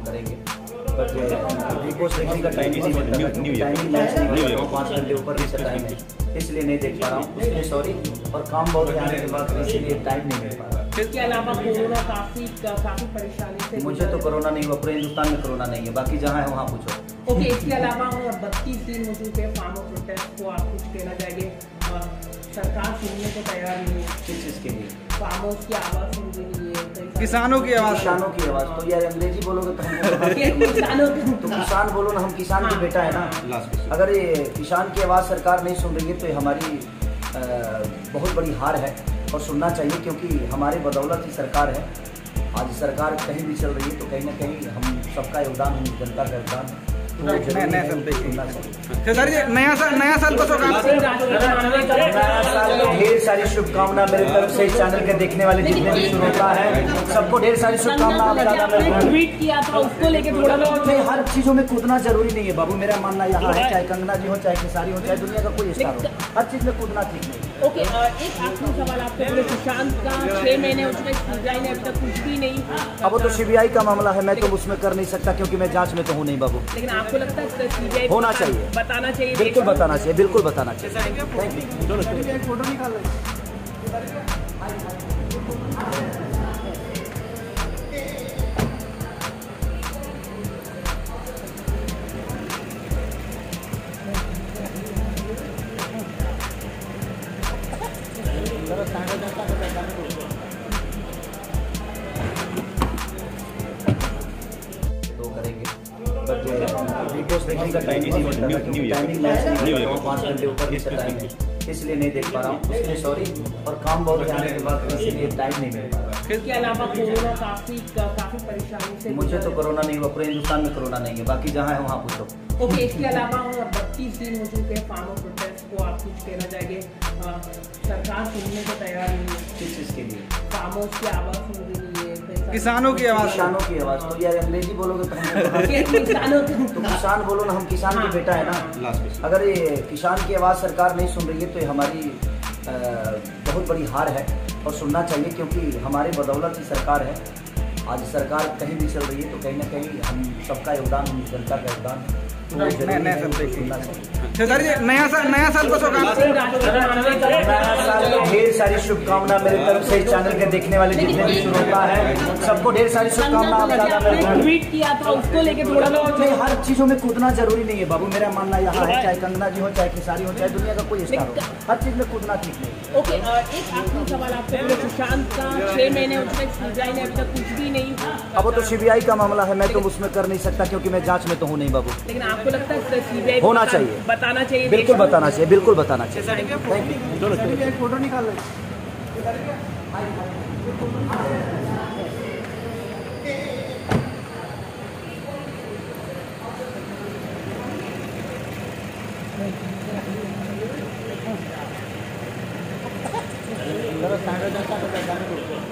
करेंगे, but big boss देखने का टाइम ही नहीं मिलता, टाइमिंग मैच नहीं हो रहा, 5 घंटे ऊपर भी से टाइम है, इसलिए नहीं देख पा रहा हूँ, उसके लिए सॉरी। और काम बहुत आने के बाद इसीलिए टाइम नहीं मिल पा रहा। इसके अलावा कोरोना काफी परेशानी से मुझे तो कोरोना नहीं हुआ, पूरे हिंदुस्तान में कोरोना नहीं है, बाकी जहाँ है वहाँ पूछो। ओके, इसके अलावा 32 दिन हो चुके हैं फार्मर प्रोटेस्ट को, आप कुछ कहना चाहेंगे? सरकार सुनने को तैयार नहीं है। किस चीज़ के लिए? फार्मर्स की आवाज़ सुन रही है, किसानों की आवाज़। किसानों की आवाज़ तो यार अंग्रेजी बोलोगे तो किसानों तो किसान बोलो ना, हम किसान के बेटा है ना। अगर ये किसान की आवाज़ सरकार नहीं सुन रही है तो ये हमारी बहुत बड़ी हार है और सुनना चाहिए, क्योंकि हमारे बदौलत ही सरकार है। आज सरकार कहीं भी चल रही है तो कहीं ना कहीं हम सबका योगदान, हम जनता का योगदान नया साल को ढेर सारी शुभकामना मेरे तरफ से। चैनल के देखने वाले जितने भी श्रोता है सबको ढेर सारी शुभकामना। ट्वीट किया था उसको लेके थोड़ा बहुत हर चीजों में कूदना जरूरी नहीं है बाबू, मेरा मानना यहाँ है, चाहे कंगना जी हो, चाहे खेसारी हो, चाहे दुनिया का कोई स्टार हो, हर चीज में कूदना ठीक नहीं। ओके, एक आखिरी सवाल आपसे बोले, सुशांत का 6 महीने हो चुके, सीबीआई ने अभी तक कुछ भी नहीं। अब वो तो सीबीआई का मामला है, मैं तो उसमें कर नहीं सकता क्योंकि मैं जांच में तो हूँ नहीं बाबू। लेकिन आपको लगता है सीबीआई होना चाहिए, बताना चाहिए? बिल्कुल बताना चाहिए, बिल्कुल बताना चाहिए। फोटो निकाल तो करेंगे, बट बिग बॉस देखने का टाइम ही नहीं मिलता, टाइमिंग मैच नहीं हो रहा, 5 घंटे ऊपर भी से टाइम है, इसलिए नहीं देख पा रहा हूँ, उसके लिए सॉरी। और काम बहुत आने के बाद इसीलिए टाइम नहीं मिल पा रहा। इसके अलावा कोरोना काफी परेशानी से। मुझे तो कोरोना नहीं हुआ, पूरे हिंदुस्तान में कोरोना नहीं है, बाकी जहाँ है वहाँ पूछो। ओके, इसके अलावा 32 दिन हो चुके हैं फार्मर प्रोटेस्ट को, आप कुछ कहना चाहेंगे? सरकार सुनने को तैयार नहीं है। किस चीज़ के लिए? फार्मर्स की आवाज़ सुन रही है, किसानों की आवाज़। किसानों की आवाज़ तो यार अंग्रेजी बोलोगे तो किसान बोलो ना, हम किसान के बेटा है ना। अगर ये किसान की आवाज़ सरकार नहीं सुन रही है तो ये हमारी बहुत बड़ी हार है और सुनना चाहिए, क्योंकि हमारे बदौलत ही सरकार है। आज सरकार कहीं भी चल रही है तो कहीं ना कहीं हम सबका योगदान, हम जनता का योगदान नया साल को ढेर सारी शुभकामना मेरे तरफ से। चैनल के देखने वाले जितने भी श्रोता है सबको ढेर सारी शुभकामना। ट्वीट किया था उसको लेके थोड़ा बहुत हर चीजों में कूदना जरूरी नहीं है बाबू, मेरा मानना यहाँ है, चाहे कंगना जी हो, चाहे खेसारी हो, चाहे दुनिया का कोई स्टार हो, हर चीज में कूदना ठीक नहीं। ओके, एक आखिरी सवाल आपसे बोले, सुशांत का 6 महीने हो चुके, सीबीआई ने अभी तक कुछ भी नहीं। अब वो तो सीबीआई का मामला है, मैं तो उसमें कर नहीं सकता क्योंकि मैं जांच में तो हूँ नहीं बाबू। लेकिन आपको लगता है सीबीआई होना चाहिए, बताना चाहिए? बिल्कुल बताना चाहिए, बिल्कुल बताना चाहिए। Thank you. फोटो निकाल चलो